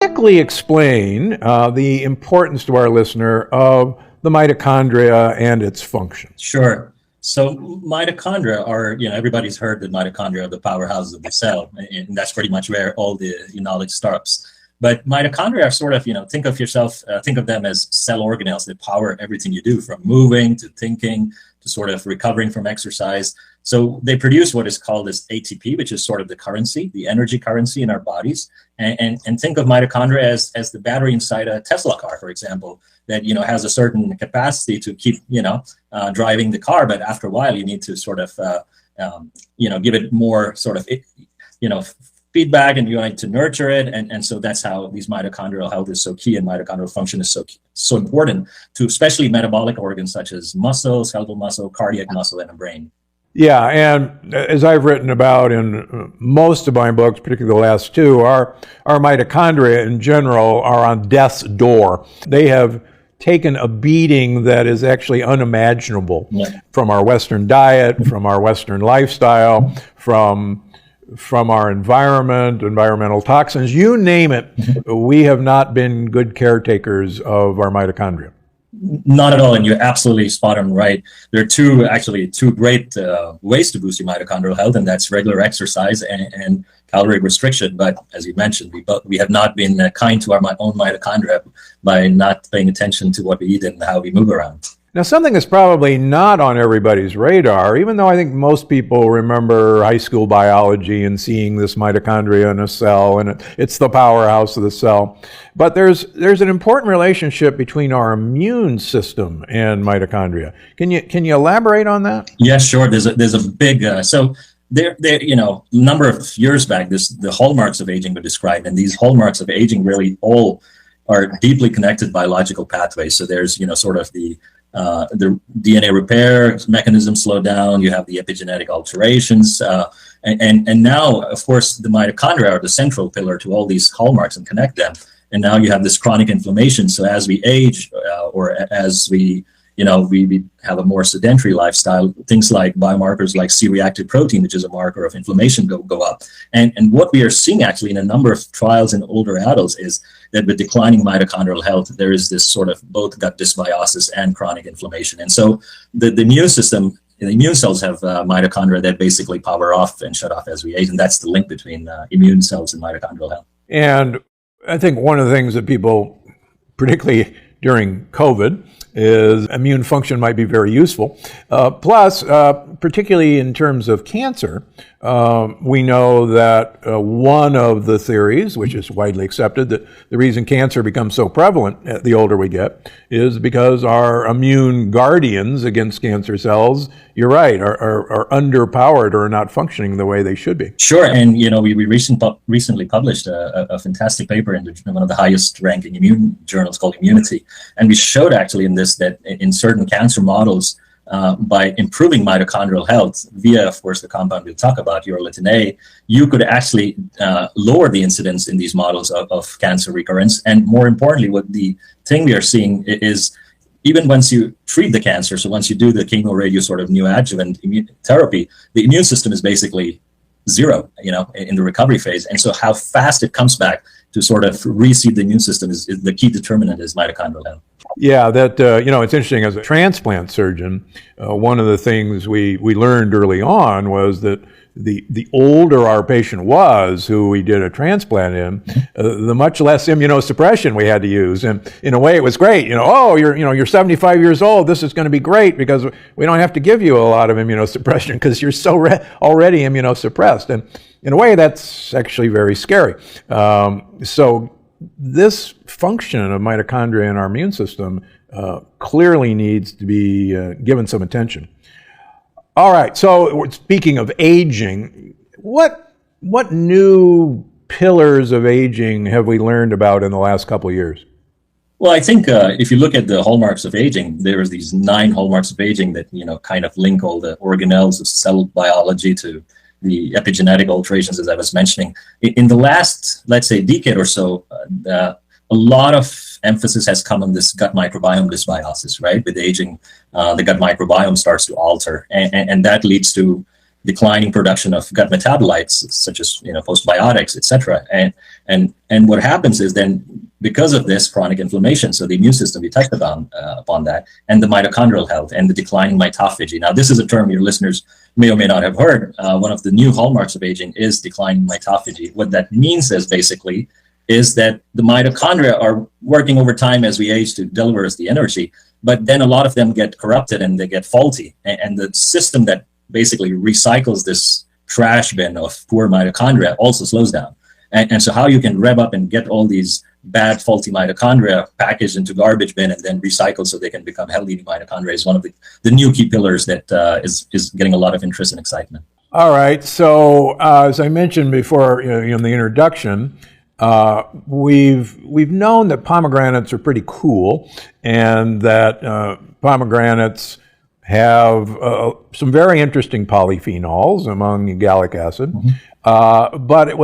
Quickly explain the importance to our listener of the mitochondria and its function. Sure. So mitochondria are, everybody's heard that mitochondria are the powerhouse of the cell, and that's pretty much where all the knowledge starts. But mitochondria are sort of, think of them as cell organelles that power everything you do, from moving to thinking to sort of recovering from exercise. So they produce what is called this ATP, which is sort of the currency, the energy currency in our bodies. And think of mitochondria as the battery inside a Tesla car, for example, that, has a certain capacity to keep, driving the car. But after a while, you need to sort of, give it more sort of, feedback, and you need to nurture it. And so that's how these mitochondrial health is so key, and mitochondrial function is so important to especially metabolic organs such as muscle, skeletal muscle, cardiac muscle, and the brain. Yeah, and as I've written about in most of my books, particularly the last two, our mitochondria in general are on death's door. They have taken a beating that is actually unimaginable from our Western diet, from our Western lifestyle, from our environment, environmental toxins, you name it. We have not been good caretakers of our mitochondria. Not at all, and you're absolutely spot on right. There are two great ways to boost your mitochondrial health, and that's regular exercise and calorie restriction. But as you mentioned, we have not been kind to our own mitochondria by not paying attention to what we eat and how we move around. Now, something that's probably not on everybody's radar, even though I think most people remember high school biology and seeing this mitochondria in a cell, and it's the powerhouse of the cell. But there's an important relationship between our immune system and mitochondria. Can you elaborate on that? Yeah, sure. There's a big there number of years back, the hallmarks of aging were described, and these hallmarks of aging really all are deeply connected biological pathways. So there's sort of the DNA repair mechanism slow down. You have the epigenetic alterations, and now, of course, the mitochondria are the central pillar to all these hallmarks and connect them. And now you have this chronic inflammation. So as we age, or as we have a more sedentary lifestyle, things like biomarkers like C-reactive protein, which is a marker of inflammation, go up. And what we are seeing actually in a number of trials in older adults is that with declining mitochondrial health, there is this sort of both gut dysbiosis and chronic inflammation. And so the immune system, the immune cells have mitochondria that basically power off and shut off as we age. And that's the link between immune cells and mitochondrial health. And I think one of the things that people, particularly during COVID, is immune function might be very useful. Plus, particularly in terms of cancer, we know that one of the theories, which is widely accepted, that the reason cancer becomes so prevalent the older we get is because our immune guardians against cancer cells, you're right, are underpowered or are not functioning the way they should be. Sure, and we recently published a fantastic paper in one of the highest ranking immune journals called Immunity, and we showed actually in this that in certain cancer models, by improving mitochondrial health via, of course, the compound we'll talk about, urolithin A, you could actually lower the incidence in these models of cancer recurrence. And more importantly, what the thing we are seeing is even once you treat the cancer, so once you do the chemo radio sort of neoadjuvant therapy, the immune system is basically zero, in the recovery phase. And so how fast it comes back to sort of reseed the immune system is the key determinant is mitochondrial health. Yeah, that, it's interesting. As a transplant surgeon, one of the things we learned early on was that the older our patient was who we did a transplant in, the much less immunosuppression we had to use. And in a way, it was great. You're 75 years old. This is going to be great because we don't have to give you a lot of immunosuppression because you're so already immunosuppressed. And in a way, that's actually very scary. So this function of mitochondria in our immune system clearly needs to be given some attention. All right, so speaking of aging, what new pillars of aging have we learned about in the last couple of years? Well, I think if you look at the hallmarks of aging, there's these 9 hallmarks of aging that kind of link all the organelles of cell biology to the epigenetic alterations, as I was mentioning. In the last, let's say, decade or so, a lot of emphasis has come on this gut microbiome dysbiosis, right? With aging, the gut microbiome starts to alter, and that leads to declining production of gut metabolites, such as postbiotics, etc. And And what happens is then, because of this chronic inflammation, so the immune system, we touched upon that, and the mitochondrial health and the declining mitophagy. Now, this is a term your listeners may or may not have heard. One of the new hallmarks of aging is declining mitophagy. What that means is basically is that the mitochondria are working over time as we age to deliver us the energy, but then a lot of them get corrupted and they get faulty. And the system that basically recycles this trash bin of poor mitochondria also slows down. And so how you can rev up and get all these bad, faulty mitochondria packaged into garbage bin and then recycled so they can become healthy mitochondria is one of the new key pillars that is getting a lot of interest and excitement. All right. So as I mentioned before, in the introduction, we've known that pomegranates are pretty cool, and that pomegranates have some very interesting polyphenols among gallic acid, but it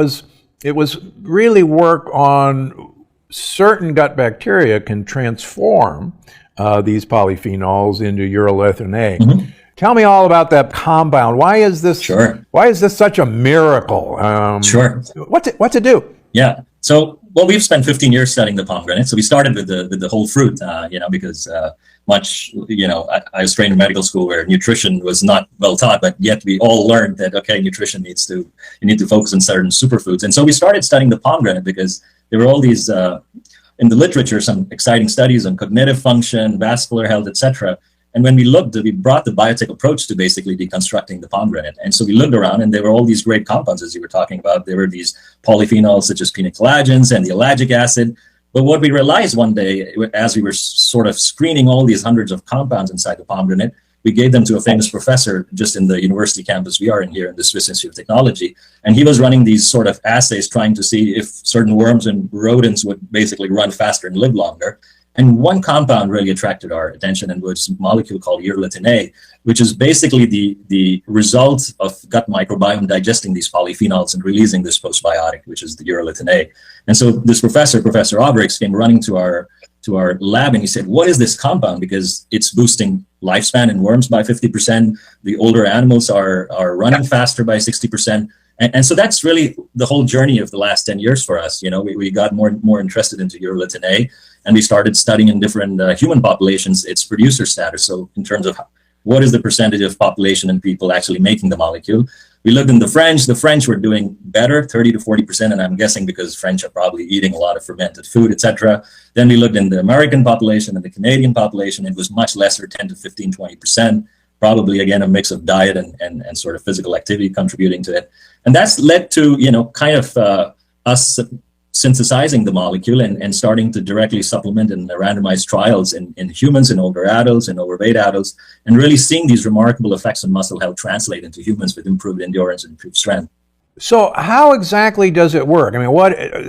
was really work on certain gut bacteria can transform these polyphenols into urolithin A. Tell me all about that compound. Why is this? Sure. Why is this such a miracle? Sure. What's it do? Yeah. So, well, we've spent 15 years studying the pomegranate. So we started with the whole fruit, because I was trained in medical school where nutrition was not well taught, but yet we all learned that, okay, nutrition you need to focus on certain superfoods. And so we started studying the pomegranate because there were all these, in the literature, some exciting studies on cognitive function, vascular health, etc. And when we brought the biotech approach to basically deconstructing the pomegranate. And so we looked around and there were all these great compounds, as you were talking about. There were these polyphenols such as pinacollagens and the ellagic acid. But what we realized one day, as we were sort of screening all these hundreds of compounds inside the pomegranate, we gave them to a famous professor just in the university campus we are in here in the Swiss Institute of Technology. And he was running these sort of assays trying to see if certain worms and rodents would basically run faster and live longer. And one compound really attracted our attention, and was a molecule called urolithin A, which is basically the result of gut microbiome digesting these polyphenols and releasing this postbiotic, which is the urolithin A. And so this Professor Aubrix, came running to our lab, and he said, what is this compound? Because it's boosting lifespan in worms by 50%. The older animals are running faster by 60%. And so that's really the whole journey of the last 10 years for us. We got more interested into urolithin A, and we started studying in different human populations its producer status. So in terms of what is the percentage of population and people actually making the molecule, we looked in the French were doing better, 30 to 40%, and I'm guessing because French are probably eating a lot of fermented food, etc. Then we looked in the American population and the Canadian population. It was much lesser, 10 to 15, 20%. Probably, again, a mix of diet and sort of physical activity contributing to it. And that's led to, us synthesizing the molecule and starting to directly supplement in randomized trials in humans, in older adults, in overweight adults, and really seeing these remarkable effects on muscle health translate into humans with improved endurance and improved strength. So how exactly does it work? I mean,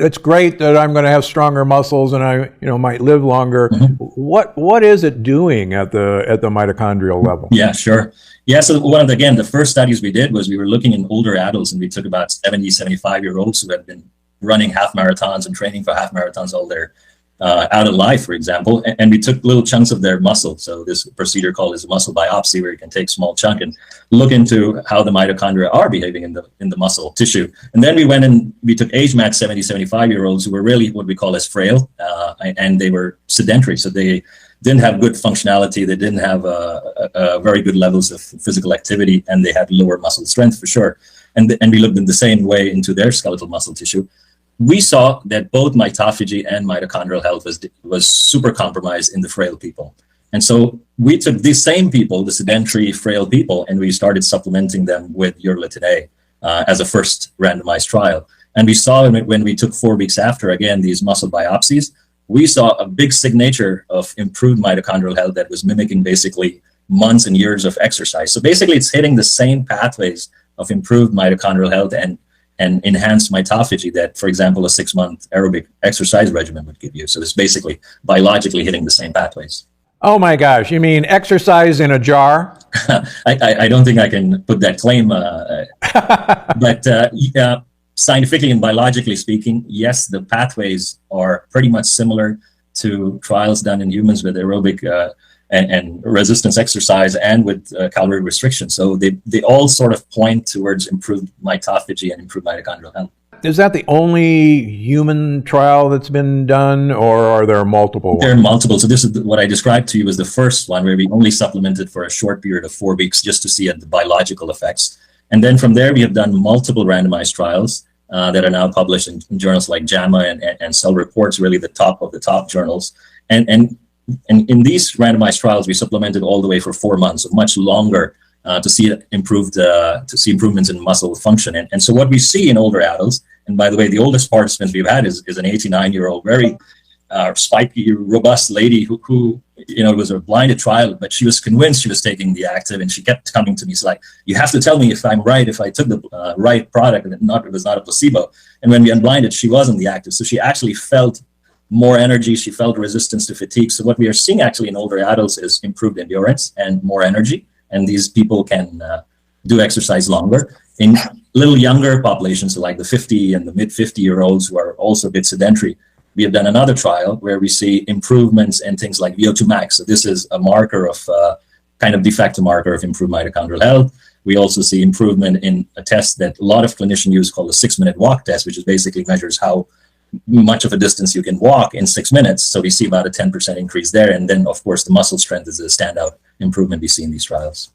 it's great that I'm going to have stronger muscles and I, might live longer. What is it doing at the mitochondrial level? Yeah, sure. Yeah, so the first studies we did was we were looking in older adults, and we took about 70, 75-year-olds who had been running half marathons and training for half marathons all their out of life, for example, and we took little chunks of their muscle. So this procedure called is a muscle biopsy, where you can take small chunk and look into how the mitochondria are behaving in the muscle tissue. And then we went and we took age-matched 70, 75-year-olds who were really what we call as frail, and they were sedentary. So they didn't have good functionality. They didn't have very good levels of physical activity, and they had lower muscle strength for sure. And we looked in the same way into their skeletal muscle tissue. We saw that both mitophagy and mitochondrial health was super compromised in the frail people. And so we took these same people, the sedentary, frail people, and we started supplementing them with urolithin A as a first randomized trial. And we saw when we took 4 weeks after, again, these muscle biopsies, we saw a big signature of improved mitochondrial health that was mimicking basically months and years of exercise. So basically, it's hitting the same pathways of improved mitochondrial health and enhanced mitophagy that, for example, a 6-month aerobic exercise regimen would give you. So it's basically biologically hitting the same pathways. Oh my gosh, you mean exercise in a jar? I don't think I can put that claim, but scientifically and biologically speaking, yes, the pathways are pretty much similar to trials done in humans with aerobic and resistance exercise and with calorie restriction. So they all sort of point towards improved mitophagy and improved mitochondrial health. Is that the only human trial that's been done, or are there multiple There are ones? multiple. So this is what I described to you as the first one, where we only supplemented for a short period of 4 weeks just to see the biological effects. And then from there, we have done multiple randomized trials that are now published in journals like JAMA and Cell Reports, really the top of the top journals. And in these randomized trials, we supplemented all the way for 4 months, so much longer, to see improvements in muscle function. And so what we see in older adults, and by the way, the oldest participant we've had is an 89-year-old, very spiky, robust lady who was a blinded trial, but she was convinced she was taking the active, and she kept coming to me. She's like, "You have to tell me if I'm right, if I took the right product, and it was not a placebo." And when we unblinded, she wasn't the active, so she actually felt more energy. She felt resistance to fatigue. So what we are seeing actually in older adults is improved endurance and more energy, and these people can do exercise longer. In little younger populations, so like the 50 and the mid 50-year-olds who are also a bit sedentary, we have done another trial where we see improvements in things like VO2 max. So this is a marker of kind of de facto marker of improved mitochondrial health. We also see improvement in a test that a lot of clinicians use called the 6-minute walk test, which is basically measures how much of a distance you can walk in 6 minutes. So we see about a 10% increase there. And then, of course, the muscle strength is a standout improvement we see in these trials.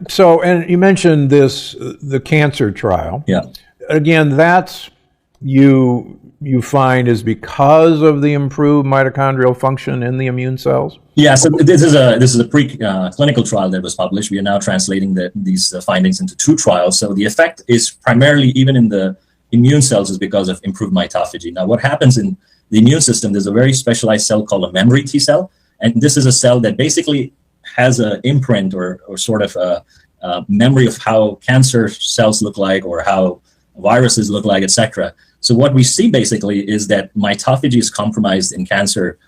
So, and you mentioned the cancer trial. Yeah. Again, that's you find is because of the improved mitochondrial function in the immune cells? Yeah, so this is a clinical trial that was published. We are now translating these findings into 2 trials. So the effect is primarily, even in the immune cells, is because of improved mitophagy. Now, what happens in the immune system, there's a very specialized cell called a memory T cell. And this is a cell that basically has an imprint or sort of a memory of how cancer cells look like or how viruses look like, etc. So what we see basically is that mitophagy is compromised in cancer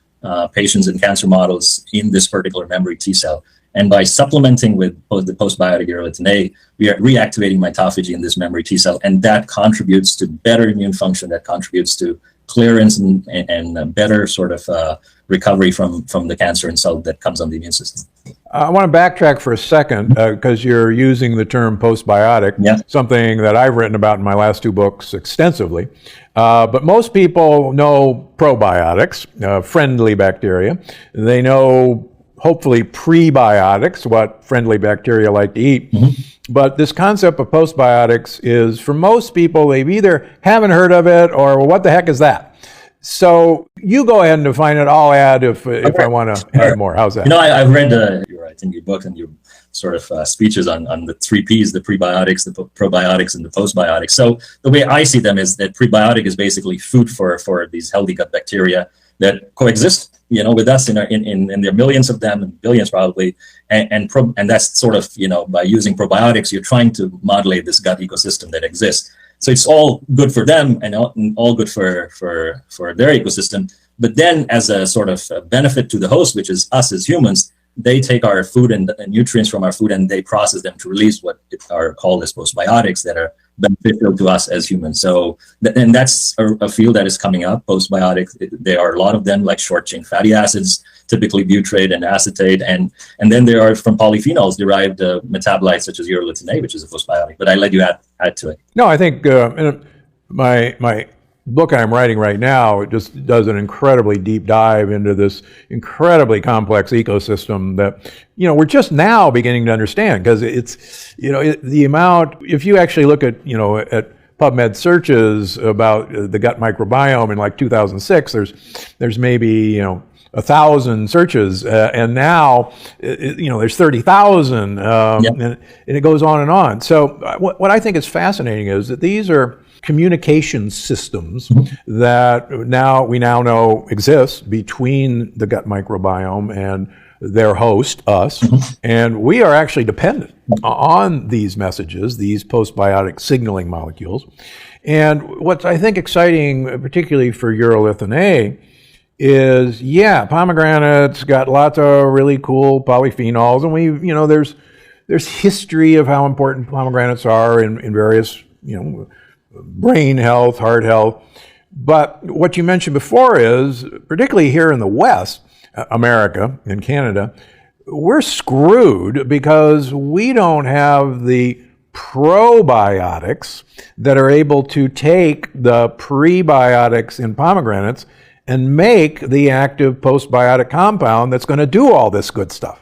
patients and cancer models in this particular memory T cell. And by supplementing with the postbiotic urolithin A, we are reactivating mitophagy in this memory T cell, and that contributes to better immune function, that contributes to clearance and better sort of recovery from the cancer and cell that comes on the immune system. I want to backtrack for a second because you're using the term postbiotic, Yeah. something that I've written about in my last 2 books extensively. But most people know probiotics, friendly bacteria. They know hopefully prebiotics, what friendly bacteria like to eat. Mm-hmm. But this concept of postbiotics is, for most people, they either haven't heard of it or, well, what the heck is that? So you go ahead and define it. I'll add if I want to add more. How's that? I've read your book and your sort of speeches on the 3 Ps, the prebiotics, the probiotics, and the postbiotics. So the way I see them is that prebiotic is basically food for these healthy gut bacteria that coexist, with us in there are millions of them, and billions probably, and that's sort of, by using probiotics, you're trying to modulate this gut ecosystem that exists. So it's all good for them and all good for their ecosystem. But then, as a sort of benefit to the host, which is us as humans, they take our food and nutrients from our food and they process them to release what are called as postbiotics that are beneficial to us as humans. So, and that's a field that is coming up, postbiotics. There are a lot of them, like short chain fatty acids, typically butyrate and acetate, and then there are from polyphenols derived metabolites such as urolithin A, which is a postbiotic. But I let you add to it. No, I think my book I'm writing right now, it just does an incredibly deep dive into this incredibly complex ecosystem that, we're just now beginning to understand, because it's, the amount, if you actually look at, at PubMed searches about the gut microbiome in like 2006, there's maybe, 1,000 searches, and now, there's 30,000, and it goes on and on. So what I think is fascinating is that these are communication systems that we now know exist between the gut microbiome and their host, us, and we are actually dependent on these messages, these postbiotic signaling molecules. And what's, I think, exciting, particularly for urolithin A, is, pomegranates got lots of really cool polyphenols, and there's history of how important pomegranates are in various, brain health, heart health. But what you mentioned before is, particularly here in the West, America and Canada, we're screwed because we don't have the probiotics that are able to take the prebiotics in pomegranates and make the active postbiotic compound that's going to do all this good stuff.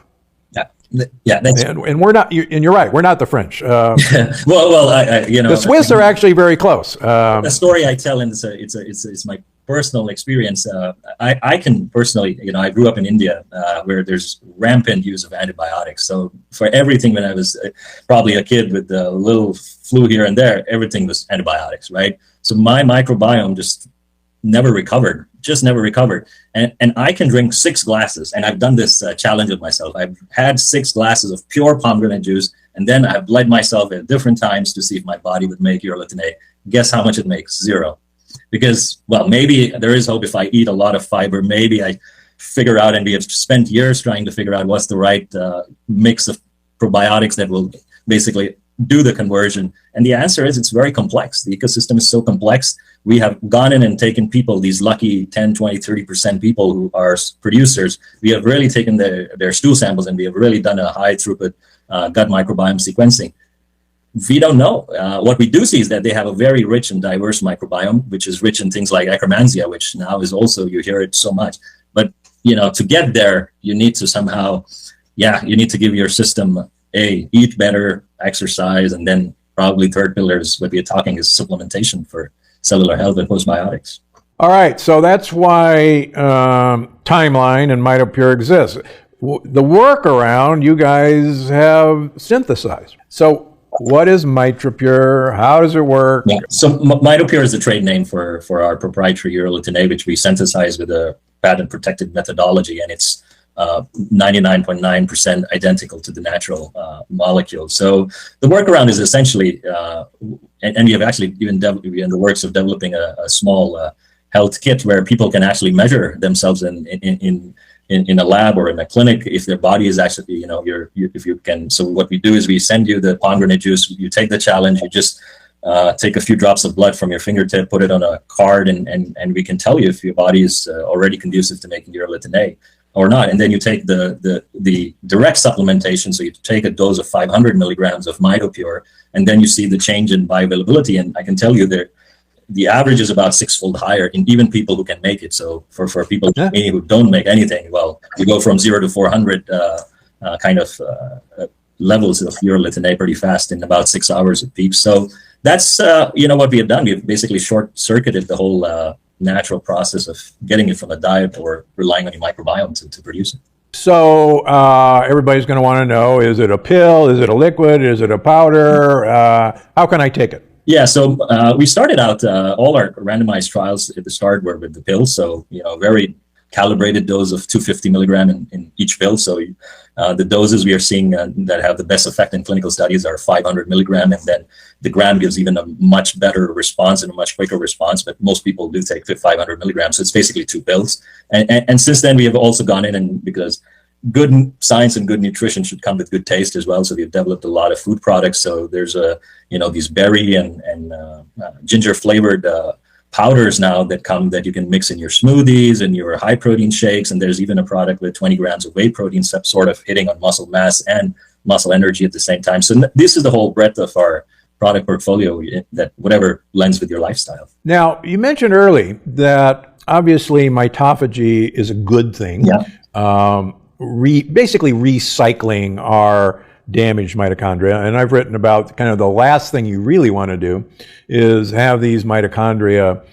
Yeah, that's, and we're not. And you're right. We're not the French. well, the Swiss are actually very close. The story I tell, and it's my personal experience. I can personally, I grew up in India, where there's rampant use of antibiotics. So for everything, when I was probably a kid with a little flu here and there, everything was antibiotics, right? So my microbiome just never recovered. And I can drink 6 glasses, and I've done this challenge with myself. I've had 6 glasses of pure pomegranate juice, and then I've bled myself at different times to see if my body would make urolithin A. Guess how much it makes? 0. Because, well, maybe there is hope if I eat a lot of fiber. Maybe I figure out, and we have spent years trying to figure out what's the right mix of probiotics that will basically do the conversion. And the answer is it's very complex. The ecosystem is so complex. We have gone in and taken people, these lucky 10, 20, 30% people who are producers. We have really taken their stool samples, and we have really done a high throughput gut microbiome sequencing. We don't know. What we do see is that they have a very rich and diverse microbiome, which is rich in things like Akkermansia, which now is also, you hear it so much. But, to get there, you need to somehow, you need to give your system eat better, exercise, and then probably third pillar is what we're talking is supplementation for cellular health and postbiotics. All right, so that's why Timeline and MitoPure exists. The workaround you guys have synthesized. So what is MitoPure? How does it work? Yeah. So MitoPure is the trade name for our proprietary urolithin A, which we synthesize with a patent-protected methodology, and it's 99.9% identical to the natural molecule. So the workaround is essentially, and we have actually even in the works of developing a small health kit where people can actually measure themselves in a lab or in a clinic if their body is actually, if you can. So what we do is we send you the pomegranate juice, you take the challenge, you just take a few drops of blood from your fingertip, put it on a card, and we can tell you if your body is already conducive to making urolithin A or not. And then you take the direct supplementation. So you take a dose of 500 milligrams of MitoPure, and then you see the change in bioavailability. And I can tell you that the average is about 6-fold higher in even people who can make it. So for people like me who don't make anything, well, you go from 0 to 400 levels of urolithin A pretty fast in about 6 hours at peak. So that's what we have done. We've basically short-circuited the whole natural process of getting it from a diet or relying on your microbiome to produce it. So everybody's going to want to know, is it a pill? Is it a liquid? Is it a powder? How can I take it? Yeah, so we started out, all our randomized trials at the start were with the pill. So, very calibrated dose of 250 milligram in each pill. So the doses we are seeing that have the best effect in clinical studies are 500 milligram. And then the gram gives even a much better response and a much quicker response. But most people do take 500 milligrams. So it's basically 2 pills. And since then, we have also gone in, and because good science and good nutrition should come with good taste as well. So we've developed a lot of food products. So there's these berry and ginger flavored powders now that you can mix in your smoothies and your high protein shakes. And there's even a product with 20 grams of whey protein, sort of hitting on muscle mass and muscle energy at the same time. So this is the whole breadth of our product portfolio, that whatever blends with your lifestyle. Now, you mentioned early that obviously mitophagy is a good thing. Yeah. Basically recycling our damaged mitochondria. And I've written about kind of the last thing you really want to do is have these mitochondria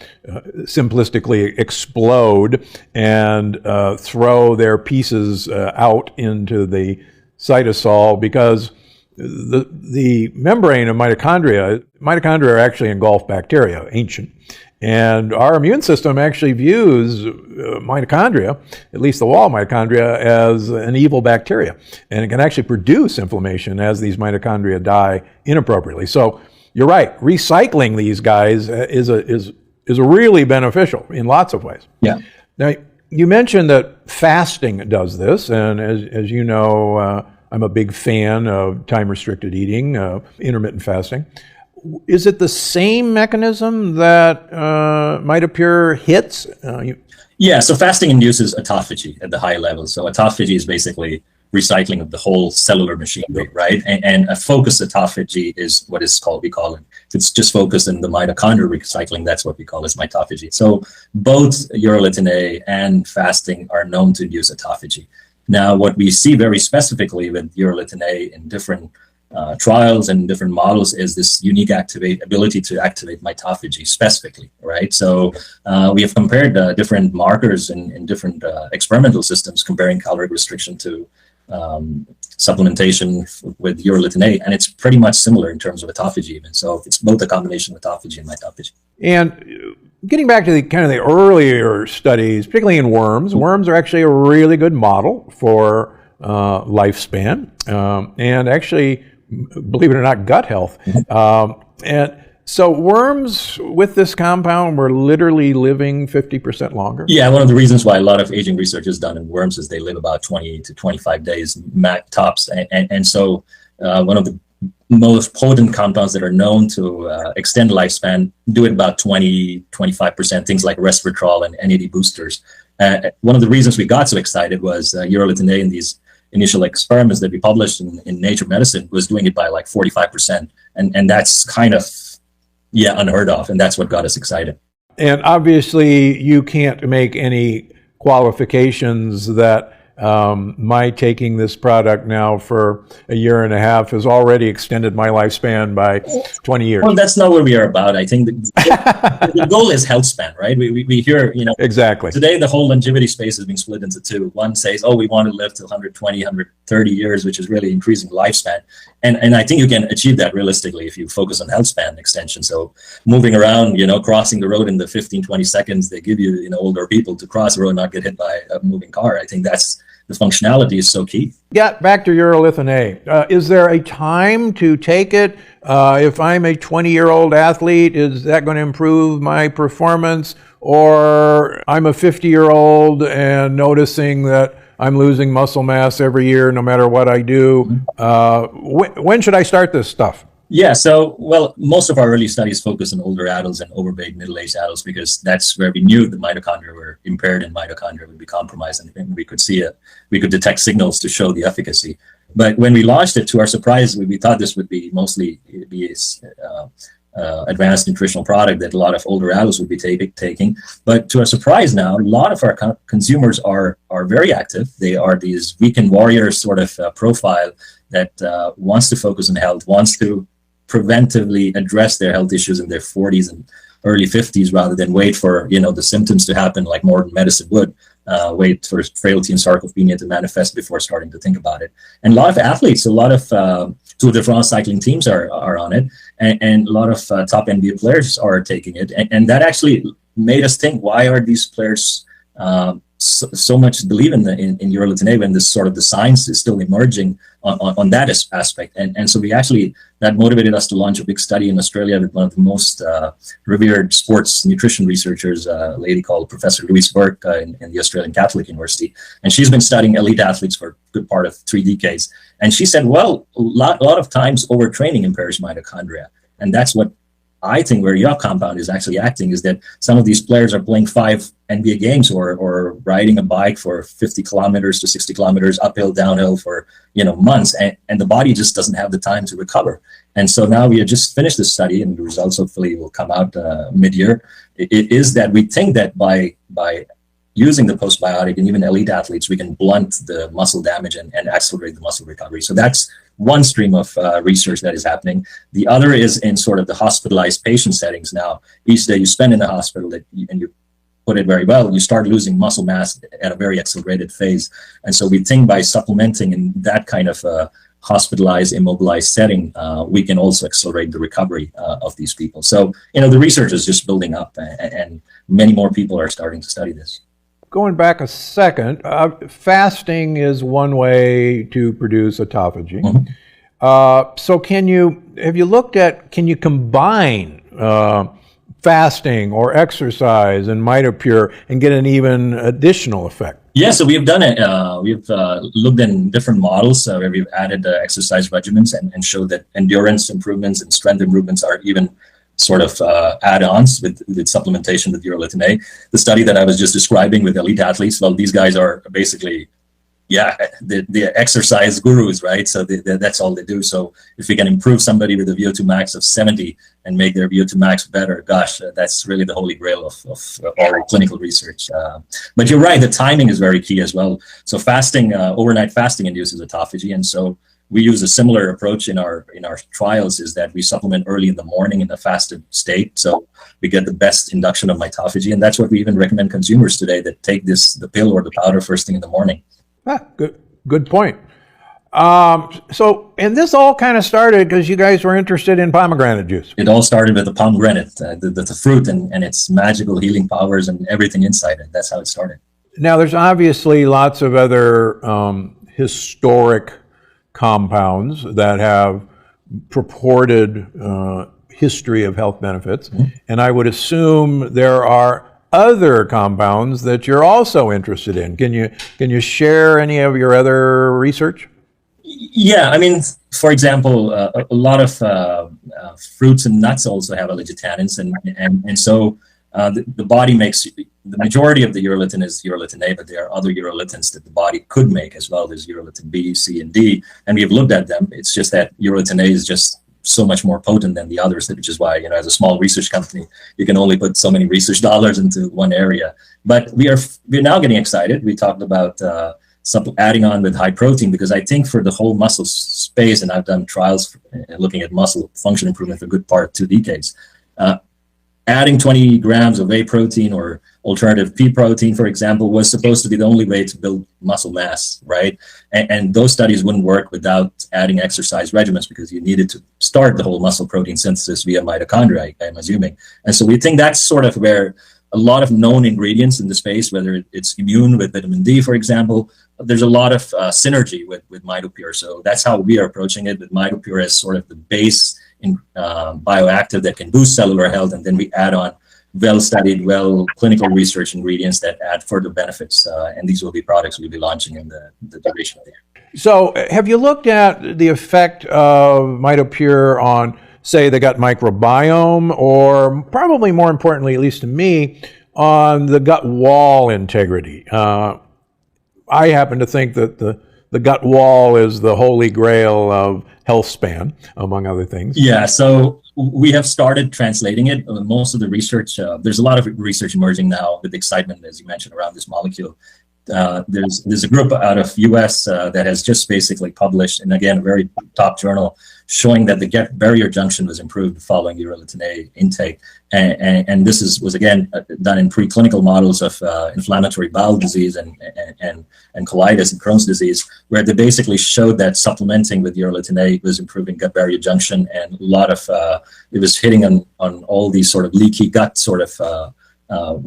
simplistically explode and throw their pieces out into the cytosol, because the membrane of mitochondria are actually engulfed bacteria, ancient. And our immune system actually views mitochondria, at least the wall mitochondria, as an evil bacteria. And it can actually produce inflammation as these mitochondria die inappropriately. So you're right, recycling these guys is really beneficial in lots of ways. Yeah. Now, you mentioned that fasting does this, and as you know, I'm a big fan of time-restricted eating, intermittent fasting. Is it the same mechanism that MitoPure hits? Yeah, so fasting induces autophagy at the high level. So autophagy is basically recycling of the whole cellular machinery, right? And a focused autophagy is what is called, we call it. If it's just focused in the mitochondrial recycling, that's what we call as mitophagy. So both urolithin A and fasting are known to induce autophagy. Now, what we see very specifically with urolithin A in different trials and different models is this unique ability to activate mitophagy specifically, right? So we have compared different markers in different experimental systems, comparing caloric restriction to supplementation with urolithin A, and it's pretty much similar in terms of autophagy even. So it's both a combination of autophagy and mitophagy. And getting back to the kind of the earlier studies, particularly in worms, worms are actually a really good model for lifespan, and actually, believe it or not, gut health. And so worms with this compound were literally living 50% longer? Yeah, one of the reasons why a lot of aging research is done in worms is they live about 20 to 25 days max tops. And so one of the most potent compounds that are known to extend lifespan do it about 20, 25%, things like resveratrol and NAD boosters. One of the reasons we got so excited was urolithin A in these initial experiments that we published in Nature Medicine was doing it by like 45%. And that's kind of, unheard of. And that's what got us excited. And obviously you can't make any qualifications that my taking this product now for a year and a half has already extended my lifespan by 20 years. Well, that's not what we are about. I think the goal is health span, right? We hear, exactly. Today, the whole longevity space is being split into two. One says, we want to live to 120, 130 years, which is really increasing lifespan. And I think you can achieve that realistically if you focus on health span extension. So moving around, crossing the road in the 15, 20 seconds they give you, older people to cross the road and not get hit by a moving car. I think that's the functionality is so key. Yeah, back to urolithin A. Is there a time to take it? If I'm a 20-year-old athlete, is that going to improve my performance? Or I'm a 50-year-old and noticing that I'm losing muscle mass every year no matter what I do. When should I start this stuff? Yeah, so, most of our early studies focus on older adults and overweight middle-aged adults because that's where we knew the mitochondria were impaired and mitochondria would be compromised, and we could detect signals to show the efficacy. But when we launched it, to our surprise, we thought this would be mostly advanced nutritional product that a lot of older adults would be taking. But to our surprise now, a lot of our consumers are very active. They are these weekend warrior sort of profile that wants to focus on health, wants to preventively address their health issues in their 40s and early 50s rather than wait for the symptoms to happen like modern medicine would. Wait for frailty and sarcopenia to manifest before starting to think about it. And a lot of athletes, a lot of Tour de France cycling teams are on it, and a lot of top NBA players are taking it. And that actually made us think, why are these players so much believe in urolithin A when this sort of the science is still emerging on that aspect. And so that motivated us to launch a big study in Australia with one of the most revered sports nutrition researchers, a lady called Professor Louise Burke in the Australian Catholic University. And she's been studying elite athletes for a good part of 3 decades. And she said, a lot of times overtraining impairs mitochondria. And that's what I think where your compound is actually acting is that some of these players are playing 5 NBA games or riding a bike for 50 kilometers to 60 kilometers uphill, downhill for months, and the body just doesn't have the time to recover. And so now we have just finished this study, and the results hopefully will come out mid-year. It is that we think that by using the postbiotic and even elite athletes, we can blunt the muscle damage and accelerate the muscle recovery. So that's one stream of research that is happening. The other is in sort of the hospitalized patient settings. Now, each day you spend in the hospital and you put it very well, you start losing muscle mass at a very accelerated phase. And so we think by supplementing in that kind of hospitalized, immobilized setting, we can also accelerate the recovery of these people. So, the research is just building up, and many more people are starting to study this. Going back a second, fasting is one way to produce autophagy. Mm-hmm. So can you combine fasting or exercise and MitoPure and get an even additional effect? Yeah, so we have done it. We've looked in different models where we've added exercise regimens and showed that endurance improvements and strength improvements are even sort of add-ons with supplementation with urolithin A. The study that I was just describing with elite athletes, these guys are basically, yeah, the exercise gurus, right? So that's all they do. So if we can improve somebody with a VO2 max of 70 and make their VO2 max better, gosh, that's really the holy grail of all clinical research. But you're right, the timing is very key as well. So fasting, overnight fasting induces autophagy, and so we use a similar approach in our trials, is that we supplement early in the morning in a fasted state, so we get the best induction of mitophagy, and that's what we even recommend consumers today, that take the pill or the powder first thing in the morning. Good point. And this all kind of started because you guys were interested in pomegranate juice. It all started with the pomegranate, the fruit and its magical healing powers and everything inside it. That's how it started. Now, there's obviously lots of other historic compounds that have purported history of health benefits, and I would assume there are other compounds that you're also interested in. Can you share any of your other research? Yeah, I mean, for example, a lot of fruits and nuts also have alligitannins, and so the body makes, the majority of the urolithin is urolithin A, but there are other urolithins that the body could make as well. There's urolithin B, C, and D, and we've looked at them. It's just that urolithin A is just so much more potent than the others, which is why, as a small research company, you can only put so many research dollars into one area. But we're now getting excited. We talked about adding on with high protein, because I think for the whole muscle space, and I've done trials looking at muscle function improvement for a good part of 2 decades, adding 20 grams of whey protein or alternative pea protein, for example, was supposed to be the only way to build muscle mass, right? And those studies wouldn't work without adding exercise regimens, because you needed to start the whole muscle protein synthesis via mitochondria, I'm assuming. And so we think that's sort of where a lot of known ingredients in the space, whether it's immune with vitamin D, for example, there's a lot of synergy with MitoPure. So that's how we are approaching it, with MitoPure as sort of the base bioactive that can boost cellular health, and then we add on well-studied, clinical research ingredients that add further benefits, and these will be products we'll be launching in the duration of the year. So have you looked at the effect of MitoPure on, say, the gut microbiome, or probably more importantly, at least to me, on the gut wall integrity? I happen to think that the gut wall is the holy grail of health span, among other things. Yeah, so we have started translating it. Most of the research, there's a lot of research emerging now with excitement, as you mentioned, around this molecule. There's a group out of US that has just basically published, and again, a very top journal, showing that the gut barrier junction was improved following urolithin A intake. And this was again done in preclinical models of inflammatory bowel disease and colitis and Crohn's disease, where they basically showed that supplementing with urolithin A was improving gut barrier junction, and a lot of it was hitting on all these sort of leaky gut sort of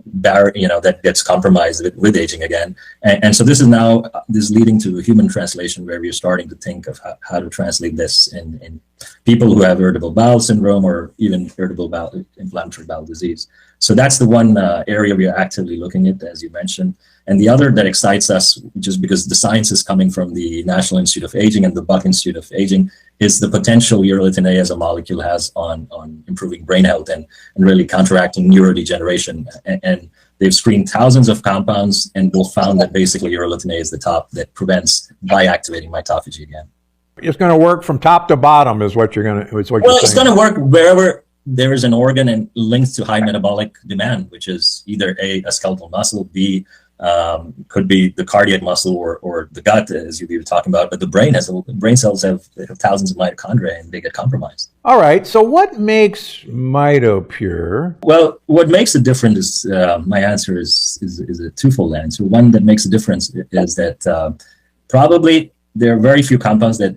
barrier, that gets compromised with aging again. And so this is leading to a human translation, where we're starting to think of how to translate this in people who have irritable bowel syndrome, or even inflammatory bowel disease. So that's the one area we are actively looking at, as you mentioned. And the other that excites us, just because the science is coming from the National Institute of Aging and the Buck Institute of Aging, is the potential urolithin A as a molecule has on improving brain health and really counteracting neurodegeneration. And they've screened thousands of compounds, and they've found that basically urolithin A is the top that prevents by activating mitophagy again. It's going to work from top to bottom, is what you're going to. It's going to work wherever there is an organ and linked to high metabolic demand, which is either a skeletal muscle, B, could be the cardiac muscle, or the gut, as you were talking about. But the brain cells have thousands of mitochondria, and they get compromised. All right. So what makes MitoPure? Well, what makes a difference is, my answer is a twofold answer. One that makes a difference is that probably there are very few compounds that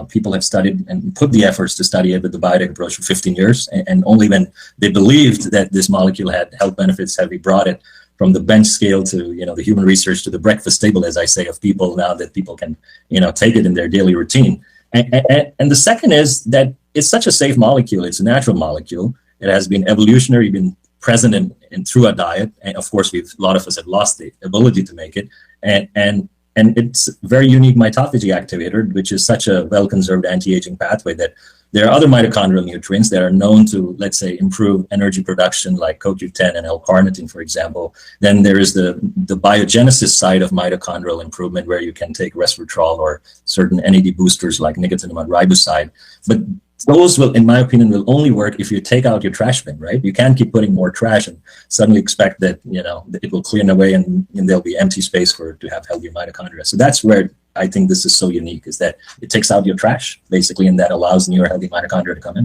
people have studied and put the efforts to study it with the biotech approach for 15 years. And only when they believed that this molecule had health benefits have we brought it from the bench scale to, the human research, to the breakfast table, as I say, of people now, that people can, take it in their daily routine. And the second is that it's such a safe molecule. It's a natural molecule. It has been evolutionary, been present in through our diet. And of course, a lot of us have lost the ability to make it. And it's a very unique mitophagy activator, which is such a well-conserved anti-aging pathway that There are other mitochondrial nutrients that are known to, let's say, improve energy production, like CoQ10 and L-carnitine, for example. Then there is the biogenesis side of mitochondrial improvement, where you can take resveratrol or certain NAD boosters like nicotinamide riboside. But those will, in my opinion, will only work if you take out your trash bin, right? You can't keep putting more trash and suddenly expect that, it will clear away and there'll be empty space to have healthy mitochondria. So that's where I think this is so unique, is that it takes out your trash, basically, and that allows newer healthy mitochondria to come in.